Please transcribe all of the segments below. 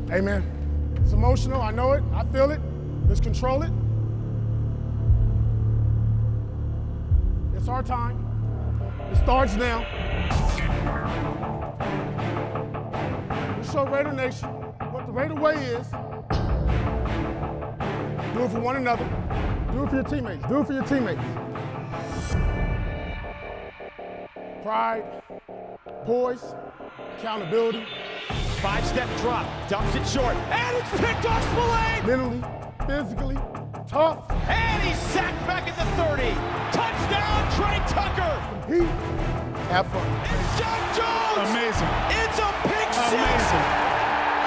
Hey, man, it's emotional. I know it. I feel it. Let's control it. It's our time. It starts now. We show Raider Nation what the Raider way is. Do it for one another. Do it for your teammates. Do it for your teammates. Pride, poise, accountability. 5-step drop, dumps it short, and it's picked off Spillane! Mentally, physically, tough. And he's sacked back at the 30. Touchdown, Trey Tucker! Compete, have fun. It's John Jones! Amazing. It's a pick six! Amazing.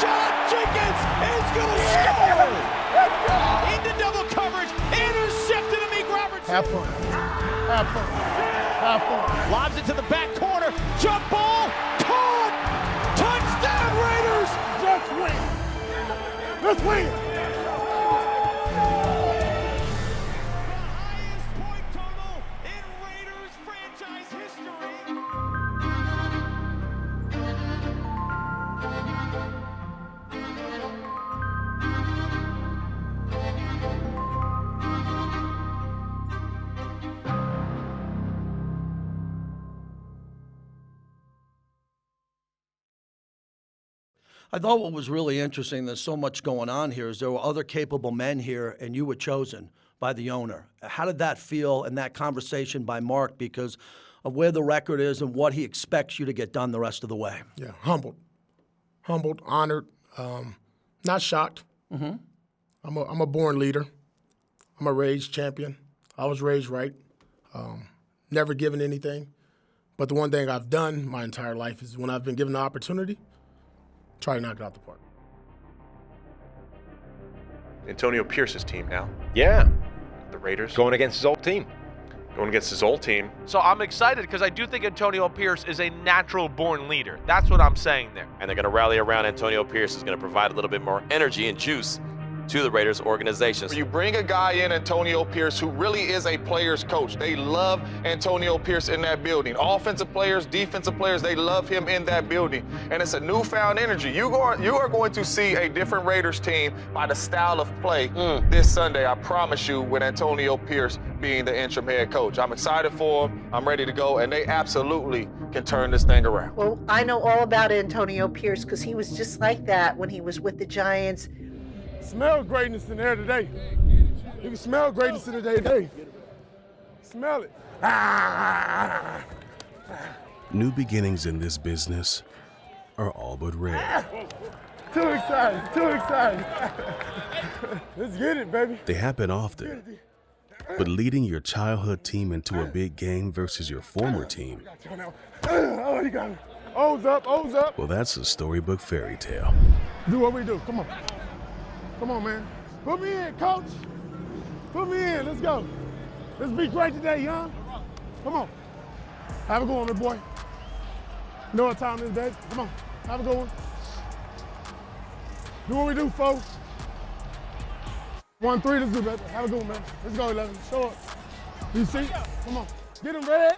John Jenkins is gonna score! Into double coverage, intercepted Amik Robertson! Have fun. Have fun. Have fun. Lobs it to the back corner, jump ball, caught! Touchdown Raiders! Just win. Let's win. The highest point total in Raiders franchise history. I thought what was really interesting, there's so much going on here, is there were other capable men here, and you were chosen by the owner. How did that feel in that conversation by Mark because of where the record is and what he expects you to get done the rest of the way? Yeah, humbled, honored, not shocked. Mm-hmm. I'm a born leader. I'm a raised champion. I was raised right. Never given anything. But the one thing I've done my entire life is when I've been given the opportunity, try to knock it out the park. Antonio Pierce's team now. Yeah, The Raiders. going against his old team. Going against his old team. So I'm excited because I do think Antonio Pierce is a natural-born leader. That's what I'm saying there. And they're going to rally around Antonio Pierce, is going to provide a little bit more energy and juice to the Raiders organization. You bring a guy in, Antonio Pierce, who really is a player's coach. They love Antonio Pierce in that building. Offensive players, defensive players, they love him in that building. And it's a newfound energy. You are going to see a different Raiders team by the style of play this Sunday, I promise you, with Antonio Pierce being the interim head coach. I'm excited for him. I'm ready to go, and they absolutely can turn this thing around. Well, I know all about Antonio Pierce because he was just like that when he was with the Giants. Smell greatness in the air today. You can smell greatness in the day today. Smell it. New beginnings in this business are all but rare. Too excited, too excited. Let's get it, baby. They happen often, but leading your childhood team into a big game versus your former team, Oh, you got it. O's up, O's up. well, that's a storybook fairy tale. Do what we do, come on. Come on, man. Put me in, coach. Put me in, let's go. Let's be great today, young. Come on. Have a good one, my boy. You know what time it is, baby. Come on, have a good one. Do what we do, folks. 1-3, let's do, baby. Have a good one, man. Let's go, 11. Show up. You see? Come on. Get him red.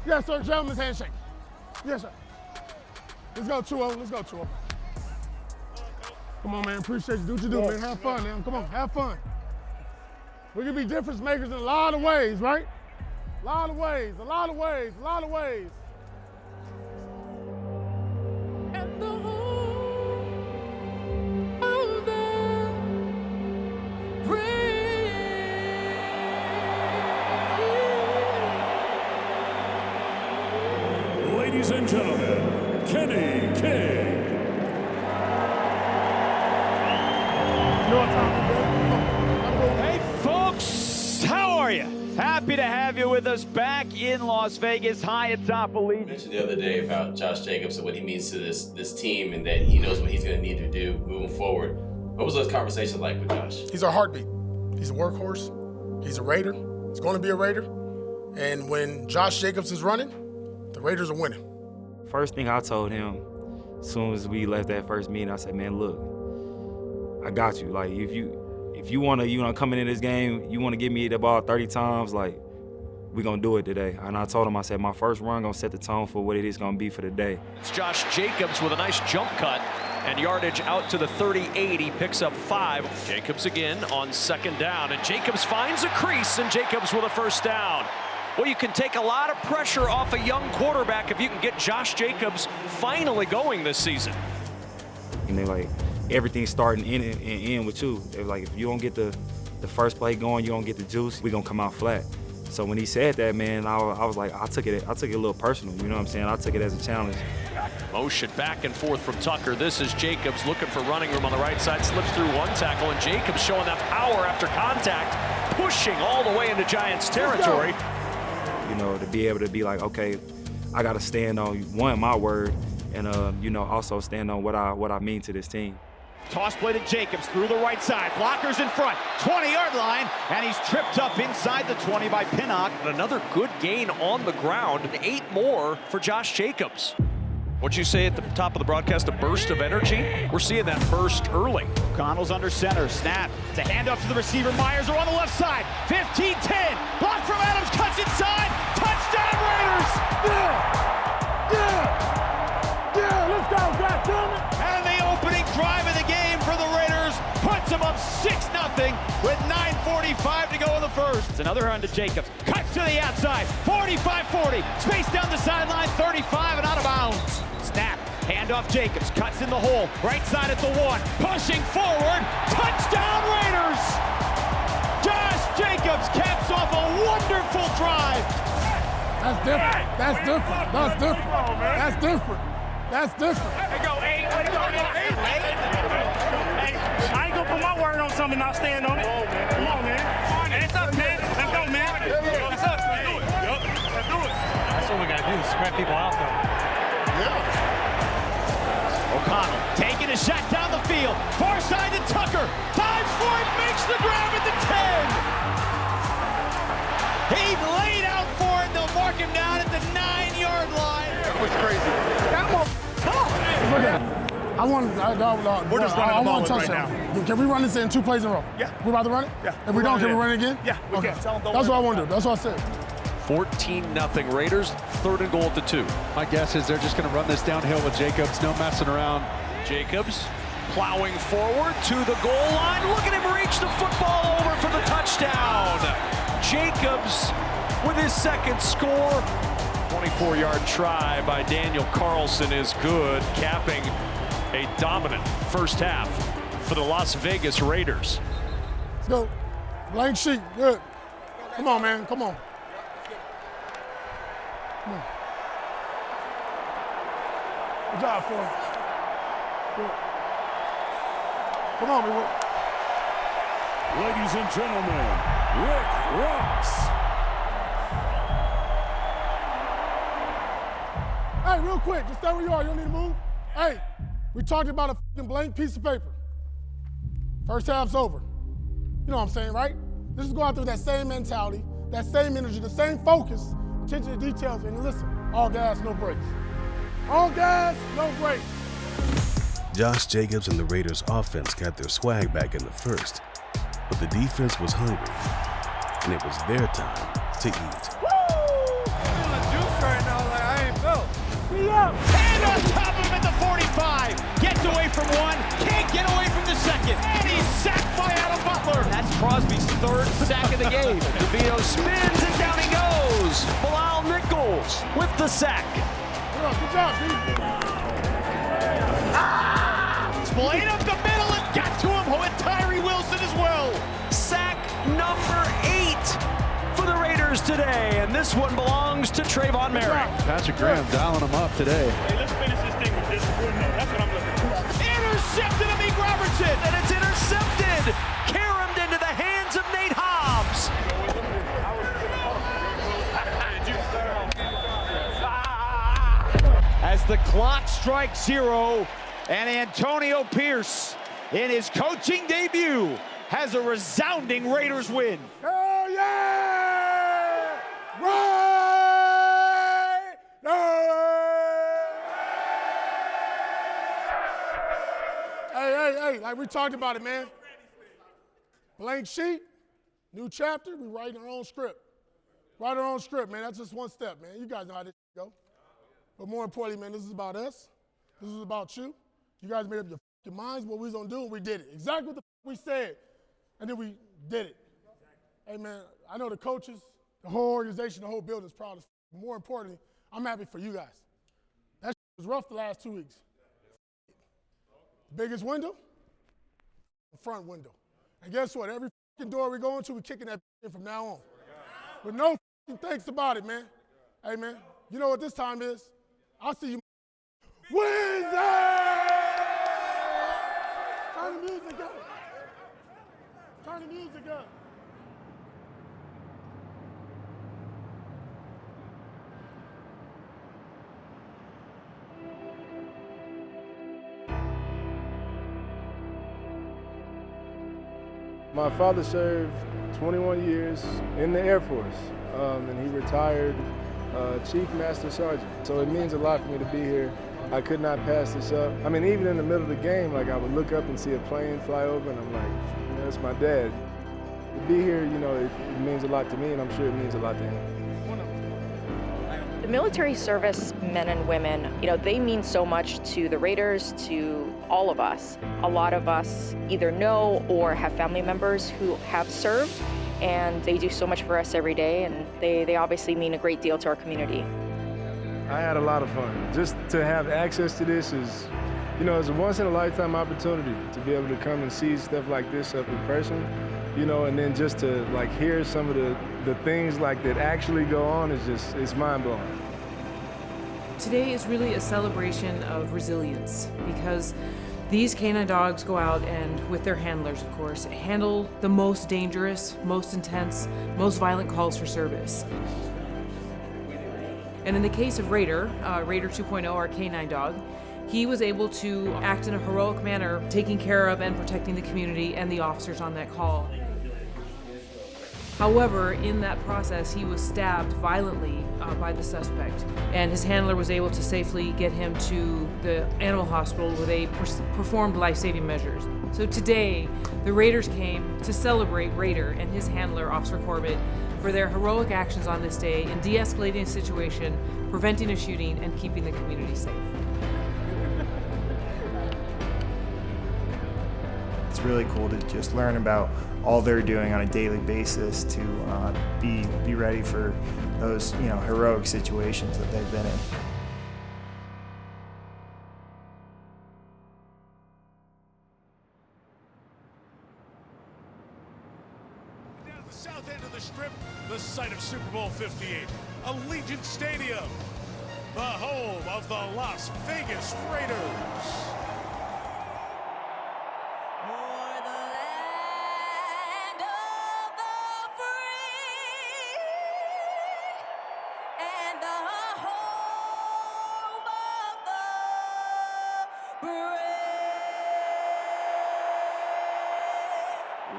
Yes, sir. Gentleman's handshake. Yes, sir. Let's go 2-0. Let's go 2-0. Come on, man. Appreciate you. Do what you do, man. Have fun, man. Come on, have fun. We can be difference makers in a lot of ways, right? A lot of ways, a lot of ways, a lot of ways. And the whole of the Ladies and gentlemen, Kenny King. Hey, folks, how are you? Happy to have you with us back in Las Vegas, high atop Allegiant. You mentioned the other day about Josh Jacobs and what he means to this team and that he knows what he's going to need to do moving forward. What was those conversations like with Josh? He's our heartbeat. He's a workhorse. He's a Raider. He's going to be a Raider. And when Josh Jacobs is running, the Raiders are winning. First thing I told him, as soon as we left that first meeting, I said, man, look, I got you. Like, if you want to, coming in this game, you want to give me the ball 30 times, like, we're going to do it today. And I told him, I said, my first run going to set the tone for what it is going to be for the day. It's Josh Jacobs with a nice jump cut and yardage out to the 38. He picks up 5. Jacobs again on 2nd down, and Jacobs finds a crease, and Jacobs with a 1st down. Well, you can take a lot of pressure off a young quarterback if you can get Josh Jacobs finally going this season. And they like, everything's starting in and end with you. They're like, if you don't get the first play going, you don't get the juice, we're going to come out flat. So when he said that, man, I was like, I took it a little personal, you know what I'm saying? I took it as a challenge. Motion back and forth from Tucker. This is Jacobs looking for running room on the right side, slips through 1 tackle, and Jacobs showing that power after contact, pushing all the way into Giants territory. You know, to be able to be like, okay, I got to stand on, one, my word, and, you know, also stand on what I mean to this team. Toss play to Jacobs through the right side. Blockers in front. 20-yard line. And he's tripped up inside the 20 by Pinnock. Another good gain on the ground. 8 more for Josh Jacobs. What'd you say at the top of the broadcast? A burst of energy? We're seeing that burst early. O'Connell's under center. Snap. It's a handoff to the receiver. Myers are on the left side. 15-10. Block from Adams. Cuts inside. Touchdown Raiders! Yeah, let's go, goddammit! And the opening drive of the game for the Raiders puts them up 6-0 with 9:45 to go in the first. It's another run to Jacobs. Cuts to the outside. 45-40. Space down the sideline. 35 and out of bounds. Snap. Handoff Jacobs. Cuts in the hole. Right side at the 1. Pushing forward. Touchdown Raiders! Josh Jacobs caps off a wonderful drive. That's different. That's different. That's different. That's different. That's different. Hey, go 8. Way to go, 8. Hey, I ain't gonna put my word on something and not stand on it. Come on, man. Hey, it's up, man. Let's go, man. It's up. Let's do it. Yep. Let's do it. That's what we gotta do, spread people out, though. Yeah. O'Connell taking a shot down the field. Far side to Tucker. Dives for it, makes the grab at the 10. He laid out for it. They'll mark him down at the 9-yard line. That was crazy. That was tough. I want We're just running the ball right now. Can we run this in 2 plays in a row? Yeah. We about to run it? Yeah. If we don't, can we run it again? Yeah, we okay. can. Tell them don't That's worry what I want to about do. That's what I said. 14-0 Raiders. 3rd and goal at the 2. My guess is they're just going to run this downhill with Jacobs. No messing around. Jacobs plowing forward to the goal line. Look at him reach the football over for the touchdown. Jacobs with his 2nd score. 24-yard try by Daniel Carlson is good, capping a dominant first half for the Las Vegas Raiders. Let's go. Blank sheet. Good. Come on, man. Come on. Come on. Good job, Phil. Good. Come on, man. Ladies and gentlemen, Rick Ross. Hey, real quick, just stay where you are. You don't need to move. Hey, we talked about a fucking blank piece of paper. First half's over. You know what I'm saying, right? Let's just go out there with that same mentality, that same energy, the same focus, attention to details, and listen, all gas, no brakes. All gas, no brakes. Josh Jacobs and the Raiders' offense got their swag back in the first, but the defense was hungry, and it was their time to eat. And on top of him at the 45. Gets away from 1, can't get away from the 2nd. And he's sacked by Adam Butler. That's Crosby's 3rd sack of the game. DeVito spins and down he goes. Bilal Nichols with the sack. Good job, dude. Splayed up the middle and got to him with Tyree Wilson as well. Sack number 8 for the Raiders today, and this one belongs to Trayvon Merrick. Patrick Graham dialing him up today. Hey, let's finish this thing with this. That's what I'm looking for. Intercepted Amik Robertson, and it's intercepted. Caromed into the hands of Nate Hobbs. As the clock strikes 0, and Antonio Pierce, in his coaching debut, has a resounding Raiders win. Hell yeah! Right! Hey, like we talked about it, man. Blank sheet, new chapter, we writing our own script. Write our own script, man. That's just one step, man. You guys know how this go. But more importantly, man, this is about us. This is about you. You guys made up your minds what we was going to do, and we did it. Exactly what we said, and then we did it. Hey, man, I know the coaches, the whole organization, the whole building is proud of. More importantly, I'm happy for you guys. That was rough the last 2 weeks. The biggest window, the front window. And guess what? Every door we go into, we're kicking that in from now on. With no thanks about it, man. Hey, man, you know what this time is? I'll see you Wednesday! Turn the music up. Turn the music up. My father served 21 years in the Air Force, and he retired Chief Master Sergeant. So it means a lot for me to be here. I could not pass this up. I mean, even in the middle of the game, like I would look up and see a plane fly over, and I'm like, you know, it's my dad. To be here, you know, it means a lot to me, and I'm sure it means a lot to him. The military service men and women, you know, they mean so much to the Raiders, to all of us. A lot of us either know or have family members who have served, and they do so much for us every day, and they obviously mean a great deal to our community. I had a lot of fun. Just to have access to this is, you know, it's a once-in-a-lifetime opportunity to be able to come and see stuff like this up in person, you know, and then just to like hear some of the things like that actually go on is just, it's mind-blowing. Today is really a celebration of resilience because these canine dogs go out and, with their handlers of course, handle the most dangerous, most intense, most violent calls for service. And in the case of Raider, Raider 2.0, our canine dog, he was able to act in a heroic manner, taking care of and protecting the community and the officers on that call. However, in that process, he was stabbed violently by the suspect, and his handler was able to safely get him to the animal hospital where they performed life-saving measures. So today, the Raiders came to celebrate Raider and his handler, Officer Corbett, for their heroic actions on this day in de-escalating a situation, preventing a shooting, and keeping the community safe. It's really cool to just learn about all they're doing on a daily basis to be ready for those, you know, heroic situations that they've been in. Down at the south end of the strip, the site of Super Bowl 58, Allegiant Stadium, the home of the Las Vegas Raiders.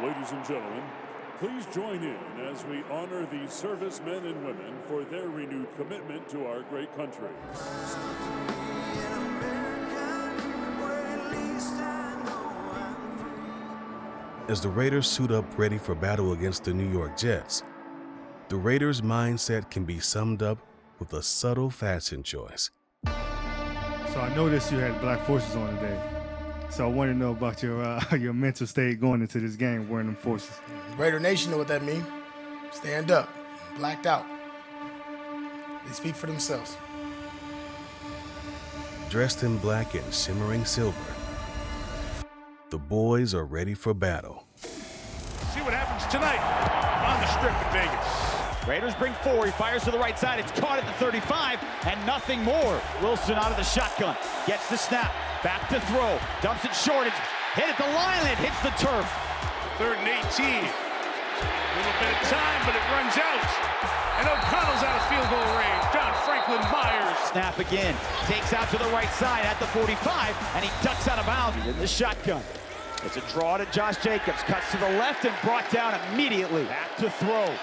Ladies and gentlemen, please join in as we honor these servicemen and women for their renewed commitment to our great country. As the Raiders suit up ready for battle against the New York Jets, the Raiders' mindset can be summed up with a subtle fashion choice. So I noticed you had black forces on today. So I want to know about your mental state going into this game wearing them forces. Raider Nation know what that means. Stand up, blacked out. They speak for themselves. Dressed in black and shimmering silver, the boys are ready for battle. See what happens tonight on the strip in Vegas. Raiders bring 4, he fires to the right side, it's caught at the 35, and nothing more. Wilson out of the shotgun, gets the snap, back to throw, dumps it short, it's hit at the line, and it hits the turf. 3rd and 18. A little bit of time, but it runs out. And O'Connell's out of field goal range. John Franklin Myers. Snap again, takes out to the right side at the 45, and he ducks out of bounds in the shotgun. It's a draw to Josh Jacobs, cuts to the left and brought down immediately. Back to throw.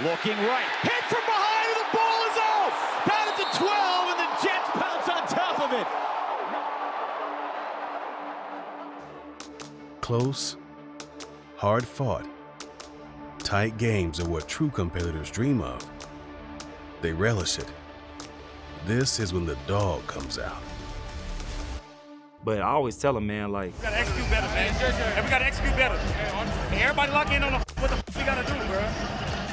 Looking right, hit from behind, and the ball is out! Down at the 12, and the Jets pounce on top of it. Close, hard-fought, tight games are what true competitors dream of, they relish it. This is when the dog comes out. But I always tell them, man, like, We gotta execute better, man. And we gotta execute better. And everybody lock in on what the we gotta do, bro.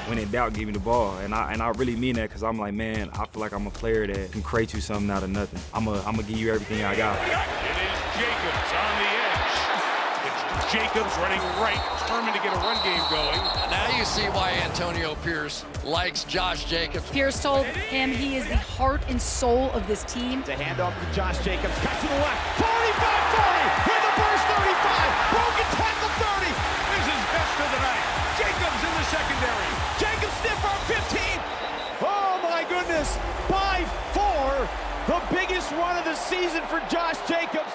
when in doubt, give me the ball. And I really mean that, because I'm like, man, I feel like I'm a player that can create you something out of nothing. I'm gonna give you everything I got. It is Jacobs on the edge. It's Jacobs running right, determined to get a run game going. Now you see why Antonio Pierce likes Josh Jacobs. Pierce told him he is the heart and soul of this team. The handoff to Josh Jacobs, cuts to the left, 45-40, hit the burst 35, broken tackle 30. This is best of the night. Jacobs in the secondary. Jacobs stiff arm 15. Oh my goodness, by 4, the biggest run of the season for Josh Jacobs.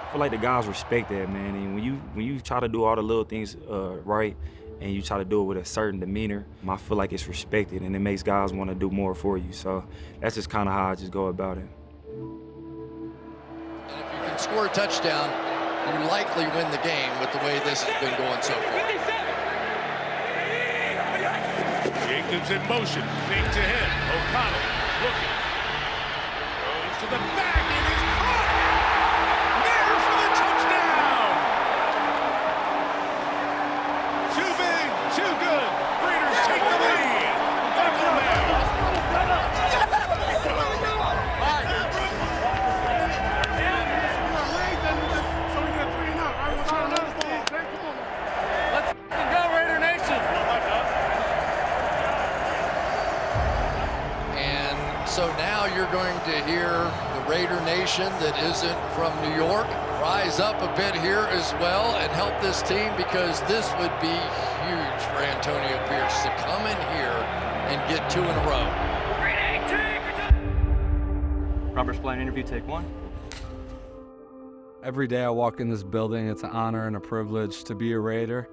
I feel like the guys respect that, man. And when you try to do all the little things right, and you try to do it with a certain demeanor, I feel like it's respected, and it makes guys want to do more for you. So that's just kind of how I just go about it. And if you can score a touchdown, you likely win the game with the way this has been going so far. Jacobs in motion, fake to him. O'Connell looking. Goes to the back, and is caught. There for the touchdown. Too big, too good. Raiders take the lead. Michael Let's go, Raider Nation. And so now you're going to hear the Raider Nation that isn't from New York rise up a bit here as well and help this team, because this would be huge for Antonio Pierce to come in here and get 2 in a row. Robert Spillane, interview, take 1. Every day I walk in this building, it's an honor and a privilege to be a Raider,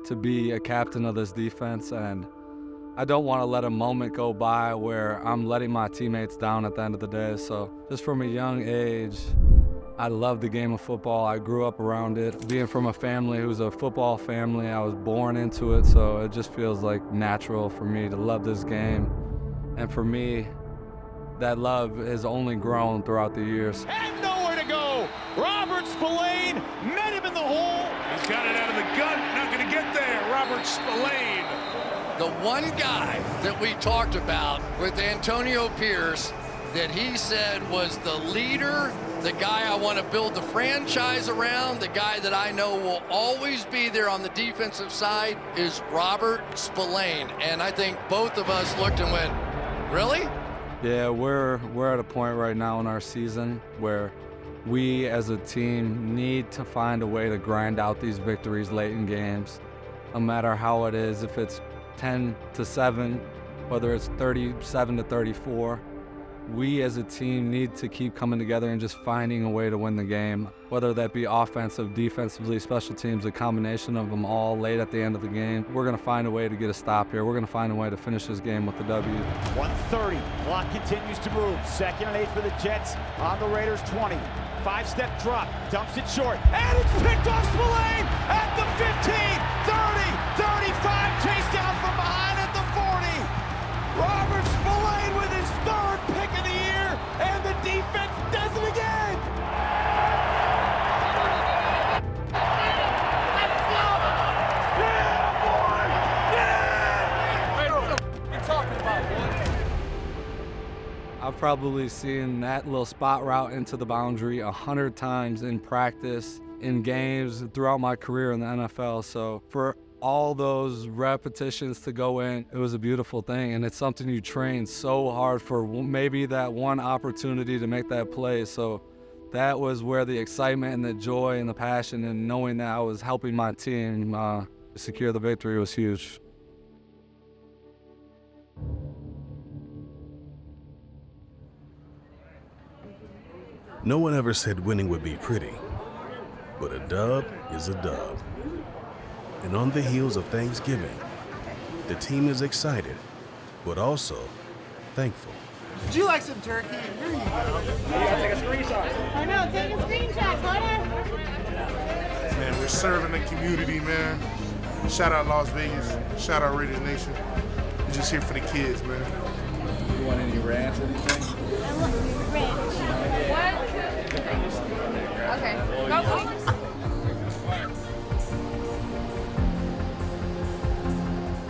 to be a captain of this defense, and I don't want to let a moment go by where I'm letting my teammates down at the end of the day. So just from a young age, I love the game of football. I grew up around it. Being from a family who's a football family, I was born into it, so it just feels like natural for me to love this game. And for me, that love has only grown throughout the years. And nowhere to go. Robert Spillane met him in the hole. He's got it out of the gun, not going to get there. Robert Spillane. The one guy that we talked about with Antonio Pierce that he said was the leader, the guy I want to build the franchise around, the guy that I know will always be there on the defensive side, is Robert Spillane. And I think both of us looked and went, really? Yeah, we're at a point right now in our season where we as a team need to find a way to grind out these victories late in games, no matter how it is, if it's 10-7, whether it's 37-34. We as a team need to keep coming together and just finding a way to win the game, whether that be offensive, defensively, special teams, a combination of them all late at the end of the game. We're going to find a way to get a stop here. We're going to find a way to finish this game with the W. 1:30, clock continues to move. 2nd and 8 for the Jets on the Raiders 20. 5-step drop, dumps it short, and it's picked off Spillane at the 15, 30, 35, chased down from behind at the 40. Robert Spillane with his 3rd pick of the year, and the defense does it again. I've probably seen that little spot route into the boundary 100 times in practice, in games, throughout my career in the NFL. So for all those repetitions to go in, it was a beautiful thing. And it's something you train so hard for, maybe that one opportunity to make that play. So that was where the excitement and the joy and the passion and knowing that I was helping my team secure the victory was huge. No one ever said winning would be pretty, but a dub is a dub. And on the heels of Thanksgiving, the team is excited, but also thankful. Would you like some turkey? Here you go. Take a screenshot. I know, take a screenshot, Man, we're serving the community, man. Shout out Las Vegas. Shout out Raider Nation. just here for the kids, man. You want any ranch or anything? I want ranch. Okay. Go.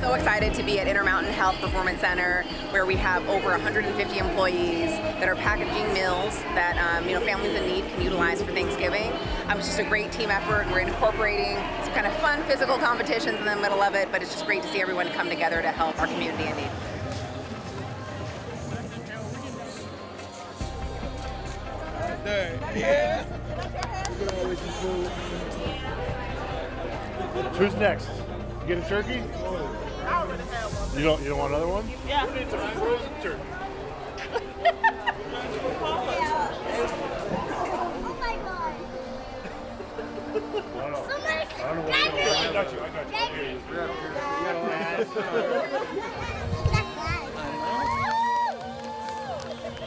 So excited to be at Intermountain Health Performance Center, where we have over 150 employees that are packaging meals that families in need can utilize for Thanksgiving. It's just a great team effort. We're incorporating some kind of fun physical competitions in the middle of it, but it's just great to see everyone come together to help our community in need. Yeah. Who's next? You get a turkey? I already have one. You don't want another one? Yeah. Who needs a frozen turkey? Oh my god. I don't know what you want. I got you.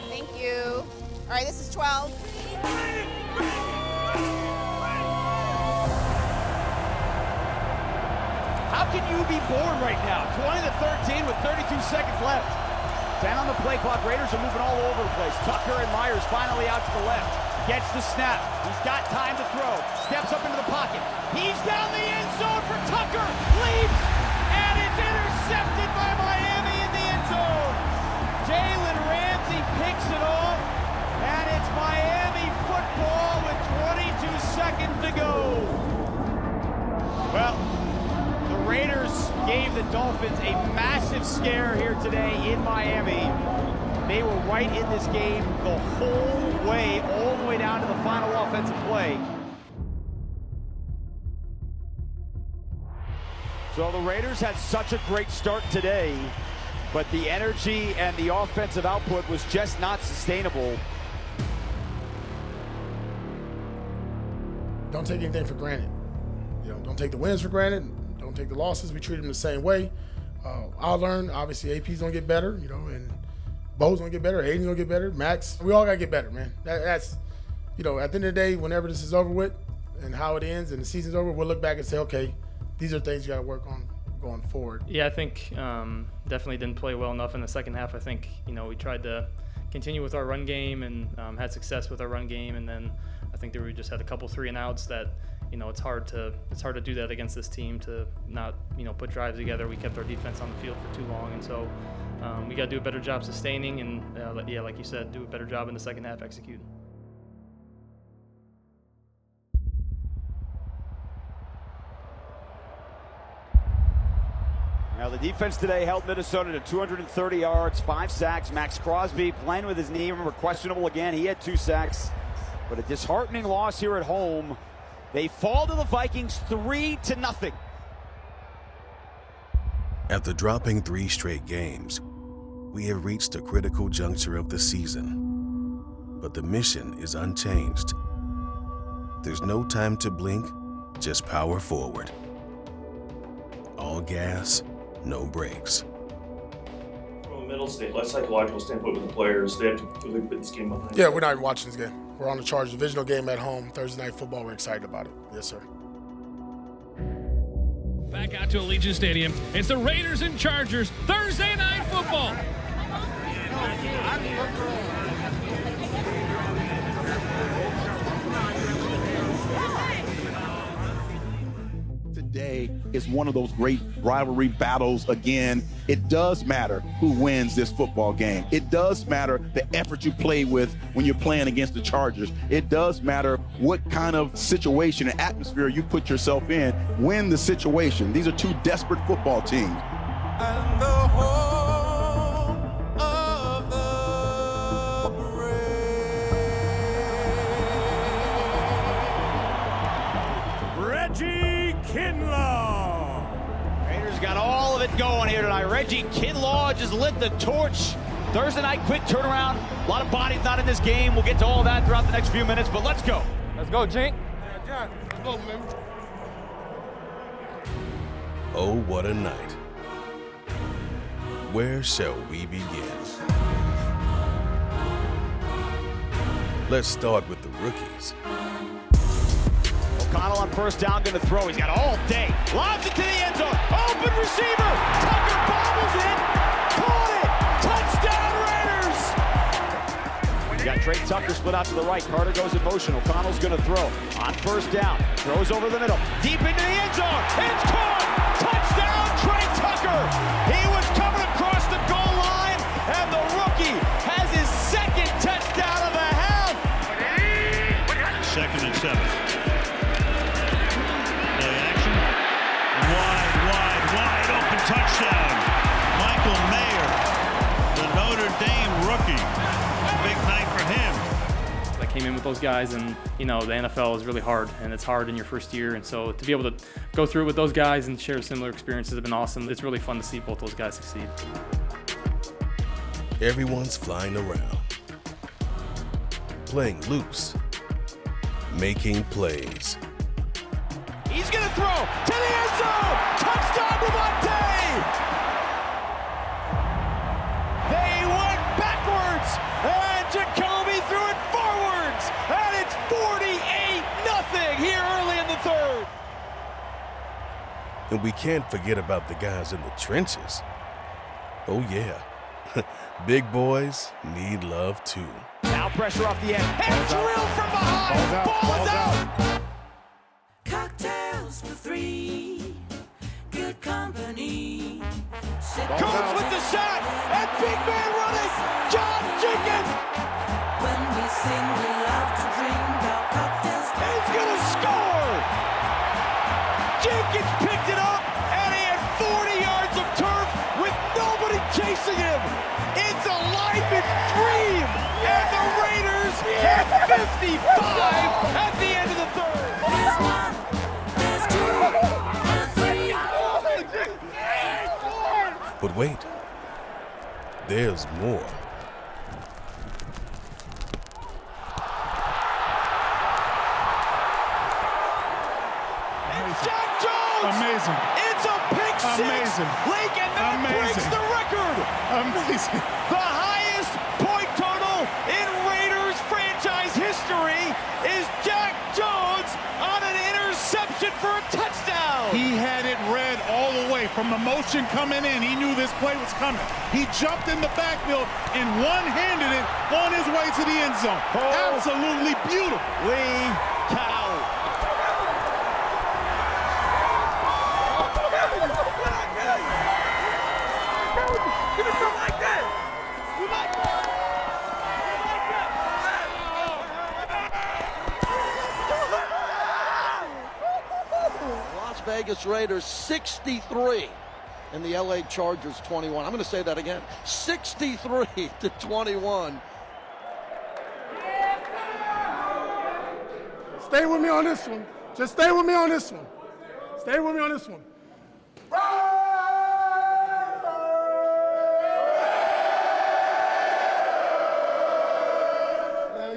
Thank you. All right, this is 12. How can you be bored right now? 20-13 with 32 seconds left. Down the play clock. Raiders are moving all over the place. Tucker and Myers finally out to the left. Gets the snap. He's got time to throw. Steps up into the pocket. He's down the end zone for Tucker. Leaps. And it's intercepted by Miami in the end zone. Jalen Ramsey picks it off. And it's Miami football with 22 seconds to go. Well, the Raiders gave the Dolphins a massive scare here today in Miami. They were right in this game the whole way, all the way down to the final offensive play. So the Raiders had such a great start today, but the energy and the offensive output was just not sustainable. Don't take anything for granted. Don't take the wins for granted. Don't take the losses. We treat them the same way. I'll learn. Obviously, AP's gonna get better, and Bo's gonna get better. Aiden's gonna get better. Max, we all gotta get better, man. That's, at the end of the day, whenever this is over with and how it ends and the season's over, we'll look back and say, okay, these are things you gotta work on going forward. Yeah, I think definitely didn't play well enough in the second half. I think, we tried to continue with our run game and had success with our run game, and then I think that we just had a couple 3-and-outs that, it's hard to do that against this team, to not, put drives together. We kept our defense on the field for too long, and so we got to do a better job sustaining, and like you said, do a better job in the second half executing. Now the defense today held Minnesota to 230 yards, 5 sacks. Max Crosby playing with his knee. Remember, questionable again. He had 2 sacks, but a disheartening loss here at home. They fall to the Vikings 3-0. After dropping 3 straight games, we have reached a critical juncture of the season. But the mission is unchanged. There's no time to blink, just power forward. All gas, no brakes. From a mental state, like psychological standpoint with the players, they have to really put this game behind. Yeah, we're not even watching this game. We're on the Chargers divisional game at home, Thursday Night Football. We're excited about it. Yes, sir. Back out to Allegiant Stadium. It's the Raiders and Chargers, Thursday Night Football. Today is one of those great rivalry battles again. It does matter who wins this football game. It does matter the effort you play with when you're playing against the Chargers. It does matter what kind of situation and atmosphere you put yourself in. Win the situation. These are two desperate football teams. And the home of the Reggie Kinlaw. Raiders got all of it going here tonight. Reggie Kinlaw just lit the torch. Thursday night, quick turnaround. A lot of bodies not in this game. We'll get to all that throughout the next few minutes, but let's go. Let's go, Jink. Yeah, John, let's go, man. Oh, what a night. Where shall we begin? Let's start with the rookies. O'Connell on first down, going to throw. He's got all day. Lobs it to the end zone. Open receiver. Tucker bobbles it. Caught it. Touchdown Raiders. You got Trey Tucker split out to the right. Carter goes in motion. O'Connell's going to throw. On first down. Throws over the middle. Deep into the end zone. It's caught. Touchdown Trey Tucker. He was coming across the goal line, and the rookie has his second touchdown of the half. 2nd and 7. Play action. Wide open touchdown. Michael Mayer, the Notre Dame rookie. Big night for him. I came in with those guys, and the NFL is really hard, and it's hard in your first year, and so to be able to go through it with those guys and share similar experiences have been awesome. It's really fun to see both those guys succeed. Everyone's flying around, playing loose, making plays. He's going to throw to the end zone. Touchdown Devontae. They went backwards, and Jacoby threw it forwards, and it's 48-0 here early in the third. And we can't forget about the guys in the trenches. Oh yeah, big boys need love too. Now pressure off the end, and drill from behind. Ball's out. Cocktails for 3. Good company. Coons with the shot, and big man running. John Jenkins. When we sing, we love to drink our cocktails. He's gonna score. Jenkins picked it up, and he had 40 yards of turf with nobody chasing him. It's a lineman's dream, and the Raiders have 55 at the end of the third. There's 1, there's 2, and 3. But wait, there's more. It's Jack Jones. Amazing. It's a pick six. Amazing. Lincoln that breaks the record. Amazing. The highest point total in Raiders franchise history is Jack Jones on an interception for a touchdown. He had it read all the way from the motion coming in. He knew this play was coming. He jumped in the backfield and one-handed it on his way to the end zone. Absolutely beautiful. Lee Cow. Give me something like that. You like that? Las Vegas Raiders 63 and the LA Chargers 21. I'm going to say that again. 63-21. Stay with me on this one. Just stay with me on this one. Stay with me on this one.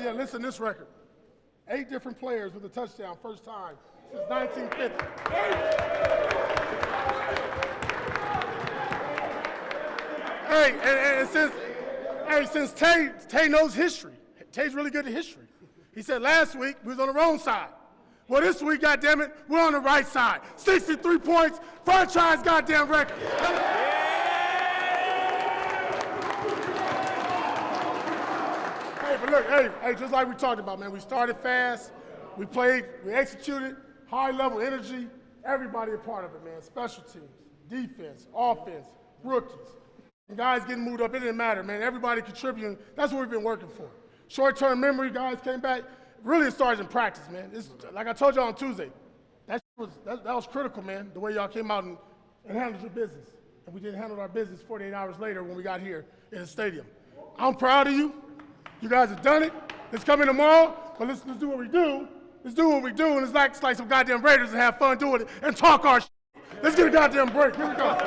Yeah, listen to this record. 8 different players with a touchdown, first time since 1950. Since Tay knows history. Tay's really good at history. He said last week we was on the wrong side. Well, this week, goddammit, we're on the right side. 63 points, franchise goddamn record. Hey, but look, hey, just like we talked about, man, we started fast, we played, we executed, high level energy, everybody a part of it, man. Special teams, defense, offense, rookies. And guys getting moved up, it didn't matter, man. Everybody contributing, that's what we've been working for. Short-term memory, guys came back. Really, it starts in practice, man. It's, like I told y'all on Tuesday, that was critical, man, the way y'all came out and handled your business. And we didn't handle our business 48 hours later when we got here in the stadium. I'm proud of you. You guys have done it. Let's come in tomorrow, but let's do what we do. Let's do what we do, and it's like some goddamn Raiders and have fun doing it and talk our shit. Let's get a goddamn break. Here we go.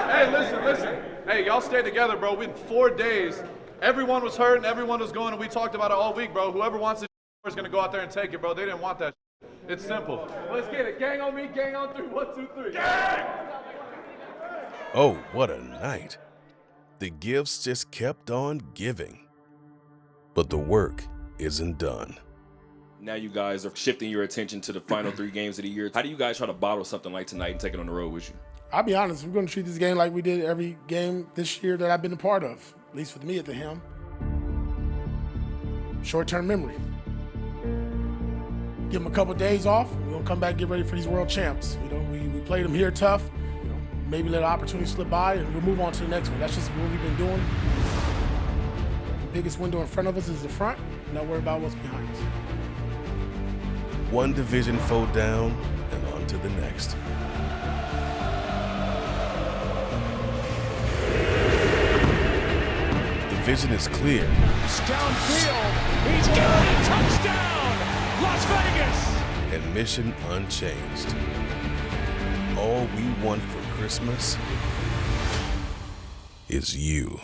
Hey, listen. Hey, y'all stay together, bro. We 4 days. Everyone was hurt and everyone was going, and we talked about it all week, bro. Whoever wants it is going to go out there and take it, bro. They didn't want that. It's simple. Let's get it. Gang on me, gang on 3. 1, 2, 3. Gang! Oh, what a night. The gifts just kept on giving. But the work isn't done. Now you guys are shifting your attention to the final 3 games of the year. How do you guys try to bottle something like tonight and take it on the road with you? I'll be honest, we're going to treat this game like we did every game this year that I've been a part of, at least with me at the helm. Short-term memory. Give them a couple days off. We're going to come back and get ready for these world champs. You know, we played them here tough. You know, maybe let an opportunity slip by and we'll move on to the next one. That's just what we've been doing. The biggest window in front of us is the front. Not worry about what's behind us. One division foe down and on to the next. The vision is clear. It's downfield. He's got it. Touchdown, Las Vegas. And mission unchanged. All we want for Christmas is you.